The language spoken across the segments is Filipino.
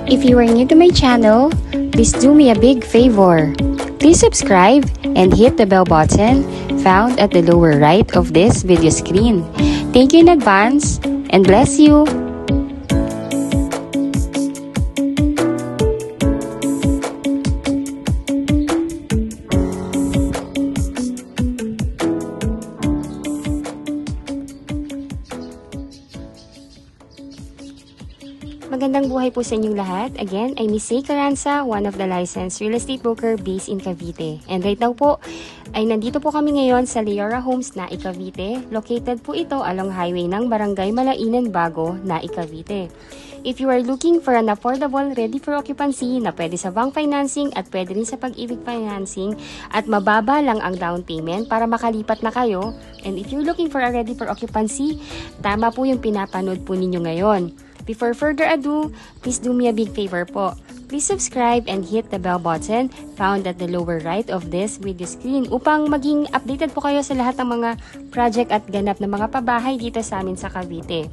If you are new to my channel, please do me a big favor. Please subscribe and hit the bell button found at the lower right of this video screen. Thank you in advance and bless you! Magandang buhay po sa inyong lahat. Again, I'm Miss Say Caranza, one of the licensed real estate broker based in Cavite. And right now po, ay nandito po kami ngayon sa Leora Homes, Naik, Cavite. Located po ito along highway ng Barangay Malainan, Bago, Naik, Cavite. If you are looking for an affordable, ready for occupancy na pwede sa bank financing at pwede rin sa pag-ibig financing at mababa lang ang down payment para makalipat na kayo. And if you're looking for a ready for occupancy, tama po yung pinapanood po ninyo ngayon. Before further ado, please do me a big favor po. Please subscribe and hit the bell button found at the lower right of this video screen upang maging updated po kayo sa lahat ng mga project at ganap na mga pabahay dito sa amin sa Cavite.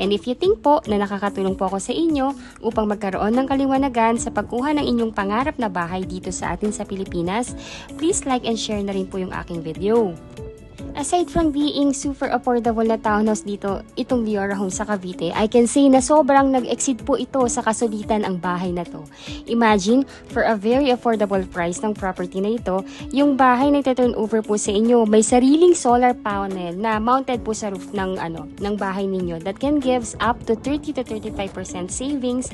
And if you think po na nakakatulong po ako sa inyo upang magkaroon ng kaliwanagan sa pagkuha ng inyong pangarap na bahay dito sa atin sa Pilipinas, please like and share na rin po yung aking video. Aside from being super affordable na townhouse dito, itong Leora Homes sa Cavite, I can say na sobrang nag-exceed po ito sa kasulitan ang bahay na to. Imagine, for a very affordable price ng property na ito, yung bahay na ito-turn over po sa inyo, may sariling solar panel na mounted po sa roof ng bahay ninyo that can gives up to 30 to 35% savings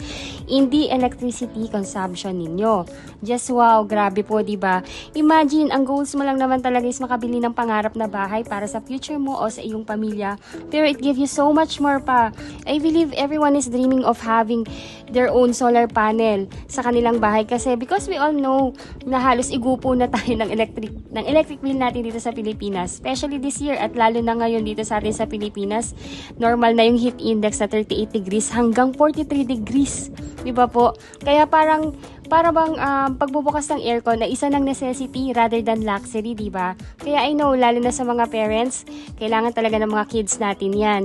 in the electricity consumption ninyo. Just wow, grabe po, diba? Imagine, ang goals mo lang naman talaga is makabili ng pangarap na bahay para sa future mo o sa iyong pamilya, pero it gives you so much more pa. I believe everyone is dreaming of having their own solar panel sa kanilang bahay kasi because we all know na halos igupo na tayo ng electric bill natin dito sa Pilipinas, especially this year at lalo na ngayon dito sa atin sa Pilipinas, normal na yung heat index sa 38 degrees hanggang 43 degrees, di ba po? Kaya para bang pagbubukas ng aircon na isa ng necessity rather than luxury, di ba? Kaya I know, lalo na sa mga parents, kailangan talaga ng mga kids natin yan.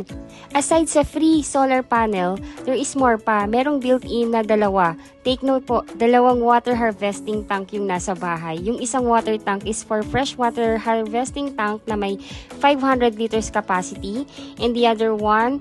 Aside sa free solar panel, there is more pa. Merong built-in na dalawa. Take note po, dalawang water harvesting tank yung nasa bahay. Yung isang water tank is for fresh water harvesting tank na may 500 liters capacity. And the other one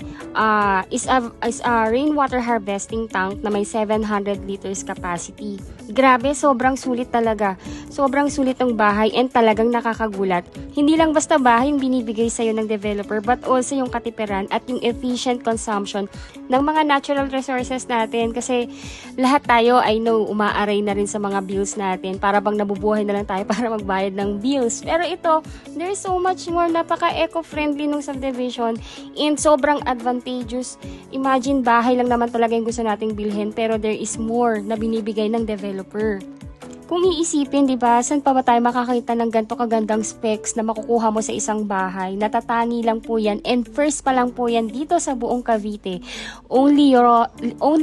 is a rainwater harvesting tank na may 700 liters capacity. Grabe, sobrang sulit talaga. Sobrang sulit ng bahay and talagang nakakagulat. Hindi lang basta bahay yung binibigay sa'yo ng developer but also yung katipiran at yung efficient consumption ng mga natural resources natin. Kasi lahat tayo, I know, umaaray na rin sa mga bills natin. Para bang nabubuhay na lang tayo para magbayad ng bills. Pero ito, there's so much more. Napaka-eco-friendly nung subdivision and sobrang advantageous. Imagine, bahay lang naman talaga yung gusto nating bilhin pero there is more na binibigay ng developer. Kung iisipin, di ba, saan pa ba tayo makakita ng ganito kagandang specs na makukuha mo sa isang bahay? Natatangi lang po yan and first pa lang po yan dito sa buong Cavite. Only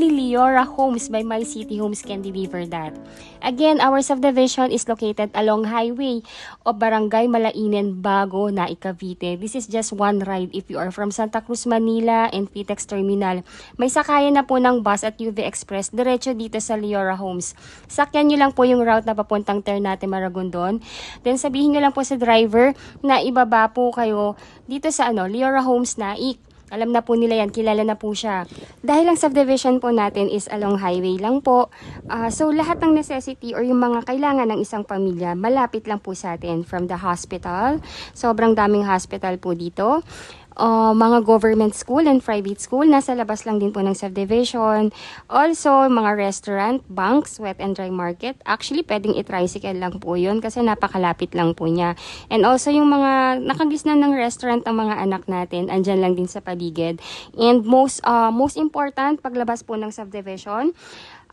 Leora Homes by My City Homes can deliver that. Again, our subdivision is located along highway of Barangay Malainan, Bago, Naik, Cavite. This is just one ride if you are from Santa Cruz, Manila and PTEX Terminal. May sakayan na po ng bus at UV Express diretso dito sa Leora Homes. Sakyan nyo lang po yung route na papuntang Ternate, Maragondon. Then sabihin nyo lang po sa driver na ibaba po kayo dito sa Leora Homes, Naik. Alam na po nila yan, kilala na po siya. Dahil ang subdivision po natin is along highway lang po. So lahat ng necessity or yung mga kailangan ng isang pamilya, malapit lang po sa atin from the hospital. Sobrang daming hospital po dito. Mga government school and private school, nasa labas lang din po ng subdivision. Also, mga restaurant, banks, wet and dry market. Actually, pwedeng i-tricycle lang po yun kasi napakalapit lang po niya. And also, yung mga nakagisnan ng restaurant ang mga anak natin, andyan lang din sa paligid. And most important, paglabas po ng subdivision,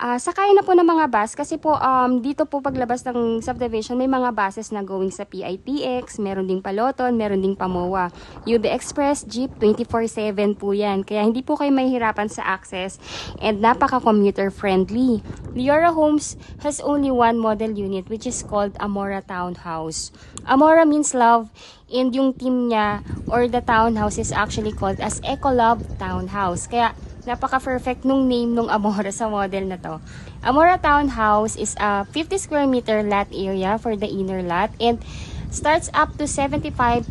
sakay na po ng mga bus kasi po dito po paglabas ng subdivision may mga buses na going sa PITX, meron ding Paloton, meron ding Pamoa. UB Express, Jeep, 24/7 po yan. Kaya hindi po kayo mahihirapan sa access and napaka-commuter friendly. Leora Homes has only one model unit which is called Amora Townhouse. Amora means love and yung team niya or the townhouse is actually called as Ecolove Townhouse. Kaya Napaka-perfect nung name nung Amora sa model na to. Amora Townhouse is a 50 square meter lot area for the inner lot and starts up to 75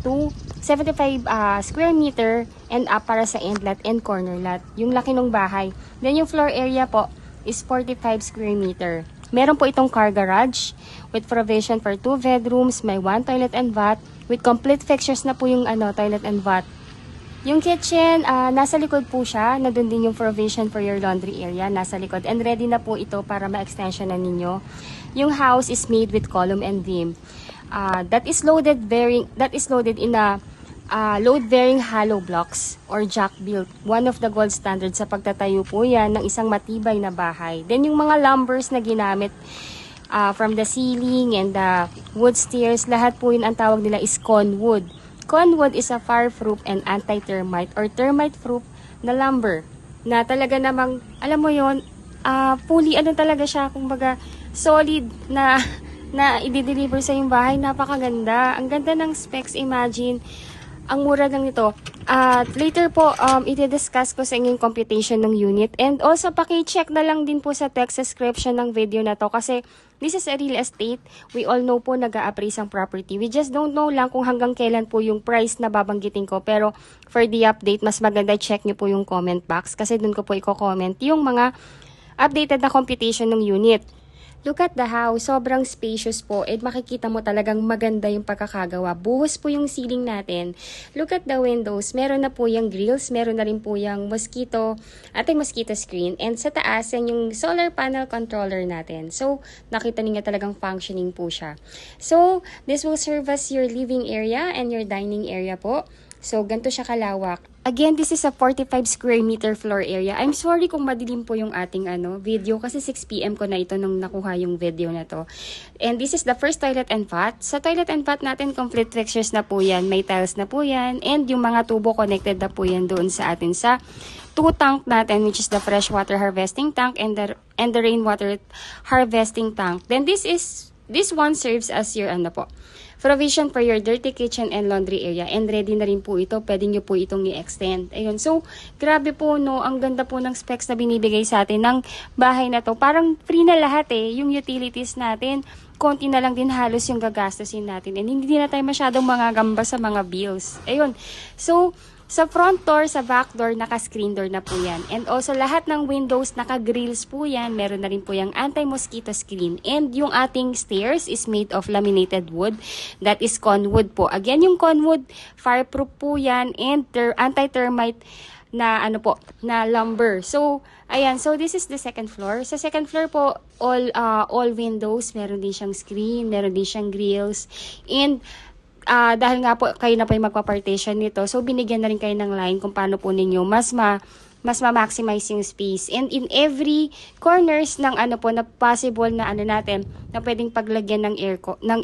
square meter and up para sa end lot and corner lot. Yung laki ng bahay. Then yung floor area po is 45 square meter. Meron po itong car garage with provision for 2 bedrooms, may 1 toilet and bath with complete fixtures na po yung toilet and bath. Yung kitchen, nasa likod po siya. Nandun din yung provision for your laundry area, nasa likod. And ready na po ito para ma-extension na ninyo. Yung house is made with column and beam. That is loaded in a load-bearing hollow blocks or jack built. One of the gold standards sa pagtatayo po yan ng isang matibay na bahay. Then yung mga lumbers na ginamit from the ceiling and the wood stairs, lahat po yun ang tawag nila is conwood. Conwood is a fireproof and anti-termite or termite-proof na lumber na talaga namang, alam mo yon, fully talaga siya, kumbaga solid na i-deliver sa yung bahay. Napakaganda. Ang ganda ng specs, imagine. Ang mura lang nito. Later po, i-discuss ko sa inyo yung computation ng unit. And also, paki-check na lang din po sa text description ng video na to kasi this is a real estate. We all know po nag-a-appraise ang property. We just don't know lang kung hanggang kailan po yung price na babanggitin ko. Pero for the update, mas maganda check nyo po yung comment box kasi dun ko po i-comment yung mga updated na computation ng unit. Look at the house. Sobrang spacious po. And makikita mo talagang maganda yung pagkakagawa. Buhos po yung ceiling natin. Look at the windows. Meron na po yung grills. Meron na rin po yung mosquito screen. And sa taas, yan yung solar panel controller natin. So, nakita niyo talagang functioning po siya. So, this will serve as your living area and your dining area po. So, ganito siya kalawak. Again, this is a 45 square meter floor area. I'm sorry kung madilim po yung ating video kasi 6 PM ko na ito nung nakuha yung video na to. And this is the first toilet and bath. Sa toilet and bath natin, complete fixtures na po yan. May tiles na po yan. And yung mga tubo connected na po yan doon sa atin sa 2 tank natin, which is the freshwater harvesting tank and the rainwater harvesting tank. Then this one serves as your provision for your dirty kitchen and laundry area. And ready na rin po ito. Pwede nyo po itong i-extend. Ayun. So, grabe po, no? Ang ganda po ng specs na binibigay sa atin ng bahay na to. Parang free na lahat eh. Yung utilities natin, konti na lang din halos yung gagastusin natin. And hindi na tayo masyadong gamba sa mga bills. Ayun. So, sa front door, sa back door, naka-screen door na po yan. And also, lahat ng windows, naka-grills po yan. Meron na rin po yung anti-mosquito screen. And yung ating stairs is made of laminated wood. That is conwood po. Again, yung conwood, fireproof po yan. And anti-termite na na lumber. So, ayan. So, this is the second floor. Sa second floor po, all windows. Meron din siyang screen. Meron din siyang grills. And dahil nga po kayo na po yung magpa-partition nito, so binigyan na rin kayo ng line kung paano po ninyo mas ma-maximize yung space. And in every corners ng na possible na natin na pwedeng paglagyan ng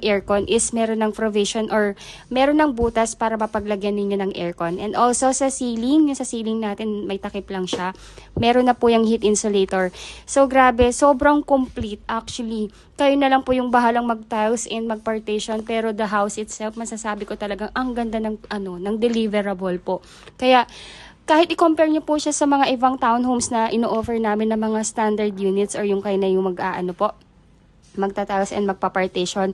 aircon is meron ng provision or meron ng butas para mapaglagyan ninyo ng aircon. And also sa ceiling, yung sa ceiling natin may takip lang siya. Meron na po yung heat insulator. So grabe, sobrang complete actually. Kayo na lang po yung bahalang mag-tiles and mag-partition, pero the house itself, masasabi ko talagang ang ganda ng deliverable po. Kaya kahit i-compare nyo po siya sa mga ibang townhomes na ino-offer namin na mga standard units or yung kayo na yung magta-tiles and magpa-partition,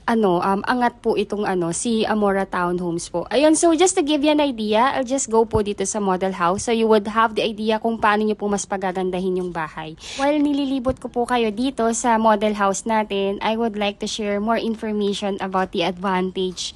angat po itong si Amora Townhomes po. Ayun, so just to give you an idea, I'll just go po dito sa model house so you would have the idea kung paano nyo po mas pagagandahin yung bahay. While nililibot ko po kayo dito sa model house natin, I would like to share more information about the advantage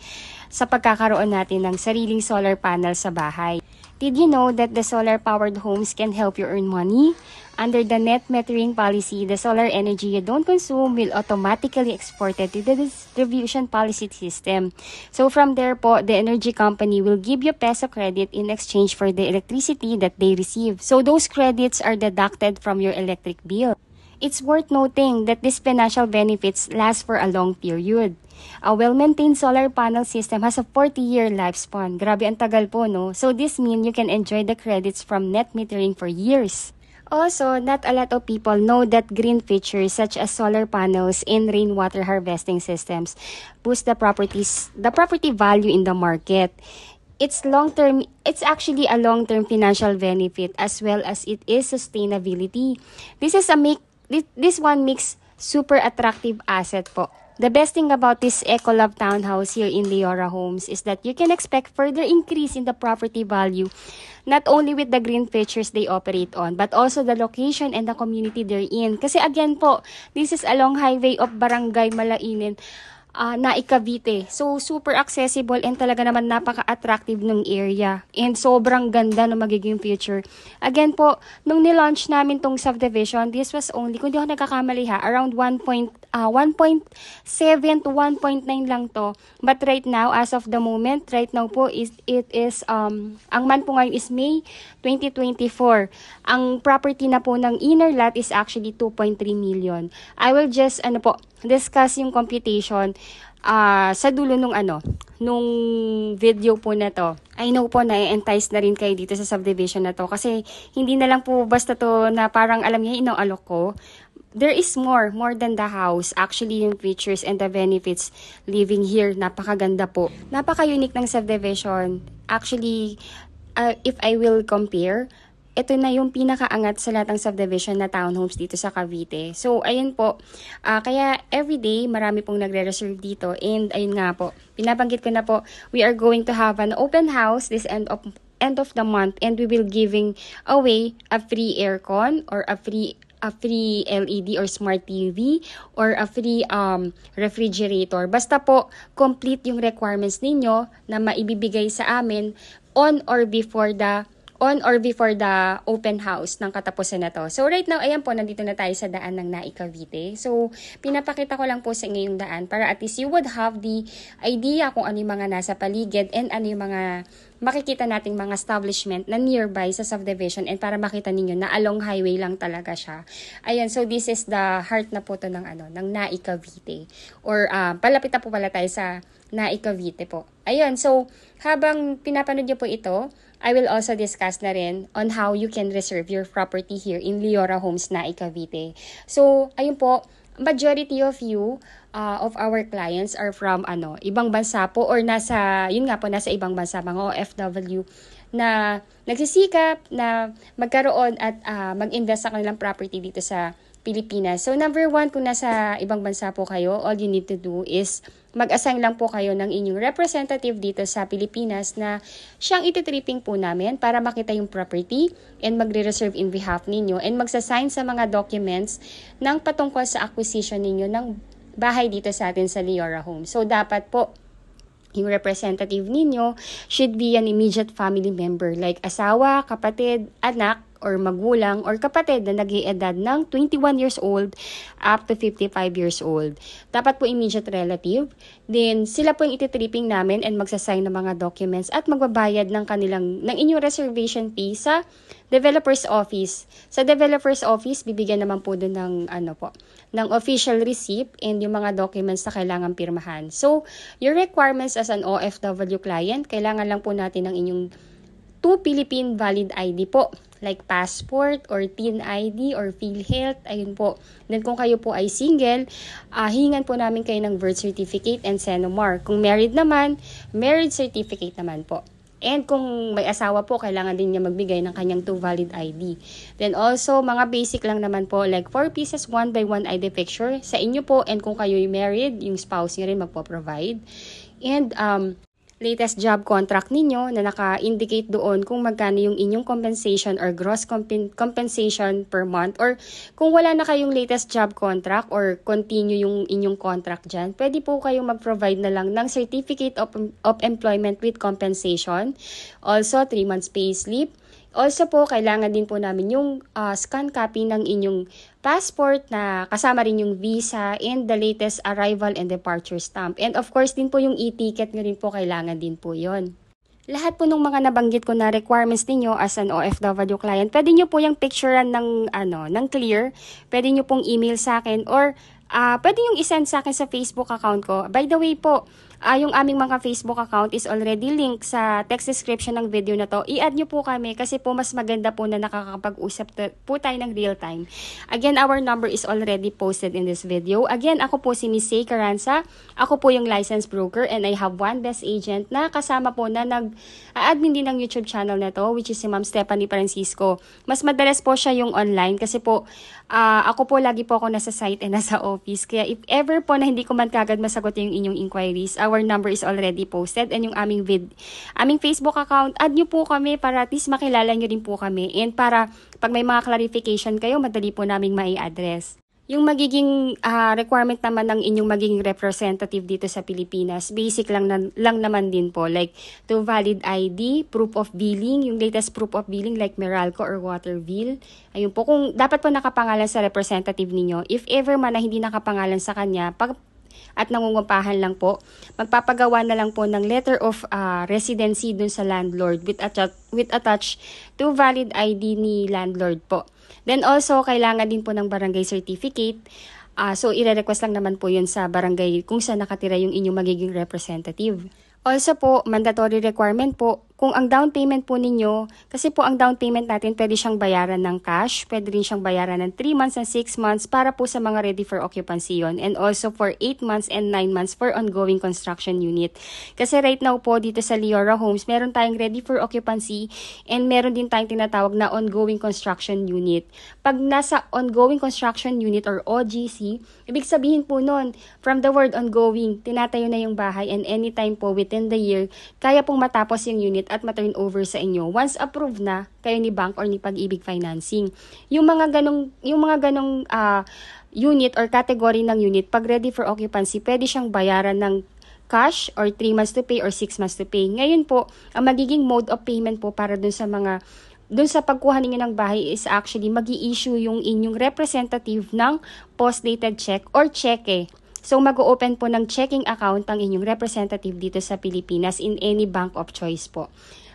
sa pagkakaroon natin ng sariling solar panel sa bahay. Did you know that the solar-powered homes can help you earn money? Under the net metering policy, the solar energy you don't consume will automatically exported to the distribution policy system. So from there po, the energy company will give you peso credit in exchange for the electricity that they receive. So those credits are deducted from your electric bill. It's worth noting that these financial benefits last for a long period. A well-maintained solar panel system has a 40-year lifespan. Grabe ang tagal po, no? So this means you can enjoy the credits from net metering for years. Also, not a lot of people know that green features such as solar panels and rainwater harvesting systems boost the property value in the market. it's actually a long-term financial benefit as well as it is sustainability. This one makes super attractive asset po. The best thing about this Ecolab townhouse here in Leora Homes is that you can expect further increase in the property value, not only with the green features they operate on, but also the location and the community they're in. Kasi again po, this is along highway of Barangay Malainen, Naik, Cavite. So, super accessible and talaga naman napaka-attractive ng area. And sobrang ganda ng magiging future. Again po, nung nilaunch namin tong subdivision, this was only, kung di ako nagkakamali ha, around 1.7 to 1.9 lang to. But right now, as of the moment, right now po, ang month po ngayon is May 2024. Ang property na po ng inner lot is actually 2.3 million. I will just, discuss yung computation sa dulo nung video po na to. I know po na-entice na rin kayo dito sa subdivision na to kasi hindi na lang po basta to na parang alam niya inaalok ko. There is more than the house. Actually, yung features and the benefits living here, napakaganda po. Napaka-unique ng subdivision. Actually, if I will compare, ito na yung pinakaangat sa lahat ng subdivision na townhomes dito sa Cavite. So, ayun po. Kaya everyday, marami pong nagre-reserve dito. And ayun nga po, pinabanggit ko na po, we are going to have an open house this end of the month. And we will giving away a free aircon or a free LED or smart TV or a free refrigerator. Basta po, complete yung requirements ninyo na maibibigay sa amin on or before the open house ng katapusan na to. So right now, ayan po, nandito na tayo sa daan ng Naik, Cavite. So, pinapakita ko lang po sa inyo yung daan para at least you would have the idea kung ano yung mga nasa paligid and ano yung mga makikita nating mga establishment na nearby sa subdivision and para makita ninyo na along highway lang talaga siya. Ayan, so this is the heart na po to ng Naik, Cavite. Or palapit na po pala tayo sa Naik, Cavite po. Ayun, so habang pinapanood niyo po ito, I will also discuss na rin on how you can reserve your property here in Leora Homes, Naik, Cavite. So, ayun po, majority of you, of our clients are from ibang bansa po or nasa ibang bansa, mga OFW na nagsisikap na magkaroon at mag-invest sa kanilang property dito sa Pilipinas. So, number one, kung nasa ibang bansa po kayo, all you need to do is mag-assign lang po kayo ng inyong representative dito sa Pilipinas na siyang ititripping po namin para makita yung property and magre-reserve in behalf ninyo and magsasign sa mga documents ng patungkol sa acquisition ninyo ng bahay dito sa atin sa Leora Home. So, dapat po yung representative ninyo should be an immediate family member like asawa, kapatid, anak, or magulang or kapatid na nag-iedad ng 21 years old up to 55 years old. Dapat po immediate relative. Then, sila po yung ititripping namin and magsasign ng mga documents at magbabayad ng inyong reservation fee sa developer's office. Sa developer's office, bibigyan naman po doon ng official receipt and yung mga documents na kailangan pirmahan. So, your requirements as an OFW client, kailangan lang po natin ng inyong 2 Philippine valid ID po, like passport or TIN ID or PhilHealth, ayun po. Then kung kayo po ay single, hihingan po namin kayo ng birth certificate and Senomar. Kung married naman, marriage certificate naman po. And kung may asawa po, kailangan din niya magbigay ng kanyang 2 valid ID. Then also, mga basic lang naman po, like 4 pieces, 1 by 1 ID picture sa inyo po. And kung kayo ay married, yung spouse niyo rin magpo-provide. And latest job contract ninyo na naka-indicate doon kung magkano yung inyong compensation or gross compensation per month, or kung wala na kayong latest job contract or continue yung inyong contract dyan, pwede po kayong mag-provide na lang ng certificate of employment with compensation, also 3 months pay slip. Also po, kailangan din po namin yung scan copy ng inyong passport na kasama rin yung visa and the latest arrival and departure stamp. And of course din po yung e-ticket nyo rin po, kailangan din po yon. Lahat po ng mga nabanggit ko na requirements ninyo as an OFW client, pwede nyo po yung picturean ng clear, pwede nyo pong email sa akin or pwede yung isend sa akin sa Facebook account ko. By the way po, yung aming mga Facebook account is already linked sa text description ng video na to. I-add nyo po kami kasi po mas maganda po na nakakapag-usap po tayo ng real time. Again, our number is already posted in this video. Again, ako po si Miss Say Caranza. Ako po yung licensed broker and I have one best agent na kasama po na nag-admin din ng YouTube channel na to, which is si Ma'am Stephanie Francisco. Mas madalas po siya yung online kasi po ako po lagi po ako nasa site and nasa office. Kaya if ever po na hindi ko man kagad masagot yung inyong inquiries, our number is already posted and yung aming Facebook account, add nyo po kami para at least makilala nyo rin po kami and para pag may mga clarification kayo, madali po naming mai-address. Yung magiging requirement naman ng inyong magiging representative dito sa Pilipinas, basic lang naman din po. Like, to valid ID, proof of billing, yung latest proof of billing like Meralco or Waterville. Ayun po, kung dapat po nakapangalan sa representative ninyo. If ever man na hindi nakapangalan sa kanya, at nangungupahan lang po, magpapagawa na lang po ng letter of residency dun sa landlord with attached to valid ID ni landlord po. Then also, kailangan din po ng barangay certificate. So, ire-request lang naman po yun sa barangay kung saan nakatira yung inyong magiging representative. Also po, mandatory requirement po, kung ang down payment po ninyo, kasi po ang down payment natin pwede siyang bayaran ng cash, pwede rin siyang bayaran ng 3 months and 6 months para po sa mga ready for occupancy yun. And also for 8 months and 9 months for ongoing construction unit. Kasi right now po dito sa Leora Homes, meron tayong ready for occupancy and meron din tayong tinatawag na ongoing construction unit. Pag nasa ongoing construction unit or OGC, ibig sabihin po nun, from the word ongoing, tinatayo na yung bahay and anytime po within the year, kaya pong matapos yung unit at ma-turn over sa inyo once approved na kayo ni bank or ni Pag-ibig Financing. Yung mga ganong unit or category ng unit, pag ready for occupancy, pwede siyang bayaran ng cash or 3 months to pay or 6 months to pay. Ngayon po, ang magiging mode of payment po para dun sa pagkuha ninyo ng bahay is actually mag-i-issue yung inyong representative ng post-dated check or cheque. So, mag-o-open po ng checking account ang inyong representative dito sa Pilipinas in any bank of choice po.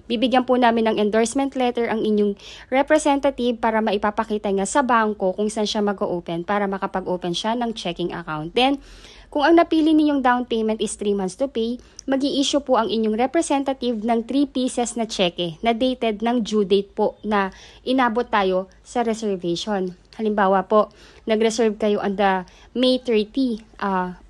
Bibigyan po namin ng endorsement letter ang inyong representative para maipapakita nga sa bangko kung saan siya mag-o-open para makapag-open siya ng checking account. Then, kung ang napili ninyong down payment is 3 months to pay, mag-i-issue po ang inyong representative ng 3 pieces na cheque na dated ng due date po na inabot tayo sa reservation. Halimbawa po, nag-reserve kayo on the May 30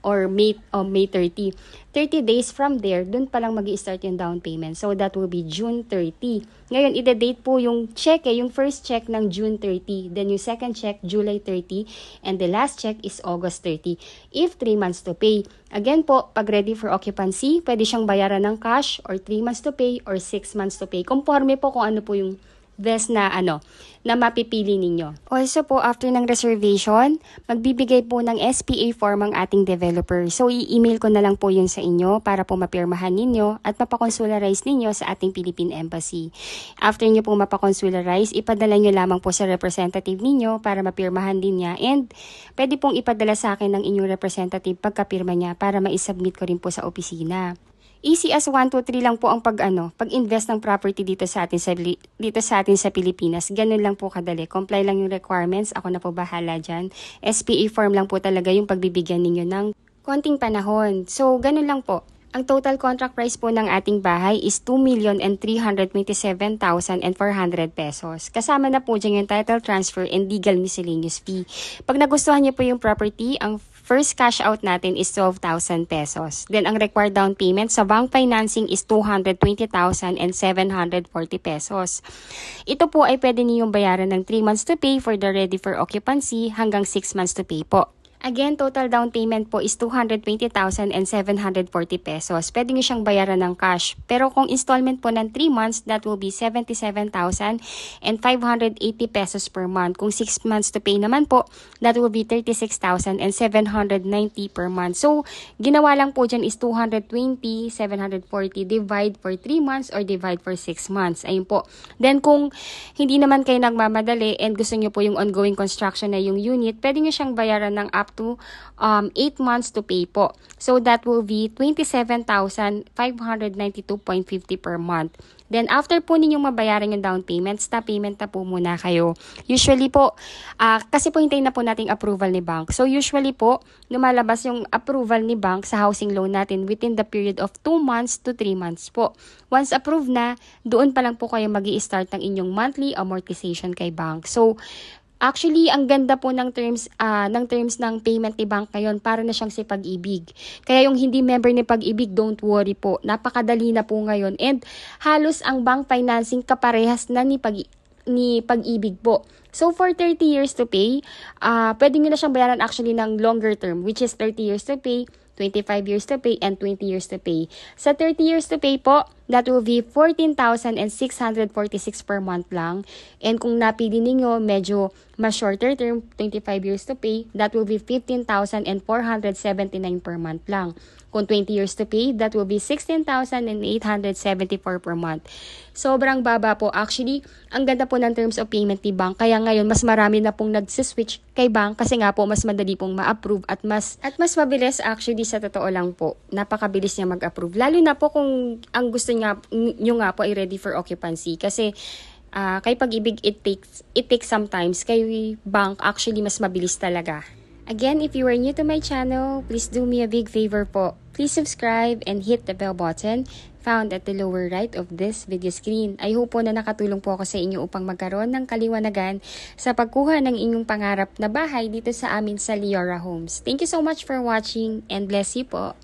or May 30. 30 days from there, dun pa lang mag-i-start yung down payment. So, that will be June 30. Ngayon, ide-date po yung check, yung first check ng June 30. Then, yung second check, July 30. And the last check is August 30. If 3 months to pay. Again po, pag ready for occupancy, pwede siyang bayaran ng cash or 3 months to pay or 6 months to pay. Conforme po kung ano po yung best na mapipili ninyo. Also po, after ng reservation, magbibigay po ng SPA form ang ating developer. So, i-email ko na lang po yun sa inyo para po mapirmahan ninyo at mapakonsularize ninyo sa ating Philippine Embassy. After nyo po mapakonsularize, ipadala nyo lamang po sa representative ninyo para mapirmahan din niya and pwede pong ipadala sa akin ng inyong representative pagkapirma niya para ma-submit ko rin po sa opisina. Easy as 1, 2, 3 lang po ang pag-invest ng property dito sa atin sa Pilipinas. Ganun lang po kadali. Comply lang yung requirements. Ako na po bahala dyan. SPA form lang po talaga yung pagbibigyan ninyo ng konting panahon. So, ganun lang po. Ang total contract price po ng ating bahay is 2,327,400 pesos. Kasama na po dyan yung title transfer and legal miscellaneous fee. Pag nagustuhan niyo po yung property, ang first cash out natin is 12,000 pesos. Then, ang required down payment sa bank financing is 220,740 pesos. Ito po ay pwede niyong bayaran ng 3 months to pay for the ready for occupancy hanggang 6 months to pay po. Again, total down payment po is 220,740 pesos. Pwede nyo siyang bayaran ng cash. Pero kung installment po ng 3 months, that will be 77,580 pesos per month. Kung 6 months to pay naman po, that will be 36,790 per month. So, ginawa lang po dyan is 220,740 divide for 3 months or divide for 6 months. Ayun po. Then, kung hindi naman kayo nagmamadali and gusto nyo po yung ongoing construction na yung unit, pwede nyo siyang bayaran ng up to 8 months to pay po. So that will be 27,592.50 per month. Then after po ninyong mabayaran yung down payment, stop payment na po muna kayo. Usually po, kasi po hintayin na po nating approval ni bank. So usually po, lumalabas yung approval ni bank sa housing loan natin within the period of 2 months to 3 months po. Once approved na, doon pa lang po kayo mag-i-start ng inyong monthly amortization kay bank. So actually, ang ganda po ng terms ng payment ni bank ngayon, para na siyang si Pag-ibig. Kaya yung hindi member ni Pag-ibig, don't worry po. Napakadali na po ngayon. And halos ang bank financing kaparehas na ni Pag-ibig po. So for 30 years to pay, pwede nyo na siyang bayaran actually ng longer term, which is 30 years to pay, 25 years to pay, and 20 years to pay. Sa 30 years to pay po, that will be 14,646 per month lang. And kung napili ninyo medyo mas shorter term, 25 years to pay, that will be 15,479 per month lang. Kung 20 years to pay, that will be 16,874 per month. Sobrang baba po. Actually, ang ganda po ng terms of payment ni bank. Kaya ngayon, mas marami na pong nagsiswitch kay bank kasi nga po, mas madali pong ma-approve at mas mabilis actually sa totoo lang po. Napakabilis niya mag-approve. Lalo na po kung ang gusto nyo nga po ay ready for occupancy. Kasi kay Pag-ibig, it takes sometimes. Kay bank, actually, mas mabilis talaga. Again, if you are new to my channel, please do me a big favor po. Please subscribe and hit the bell button found at the lower right of this video screen. I hope po na nakatulong po ako sa inyo upang magkaroon ng kaliwanagan sa pagkuha ng inyong pangarap na bahay dito sa amin sa Leora Homes. Thank you so much for watching and bless you po.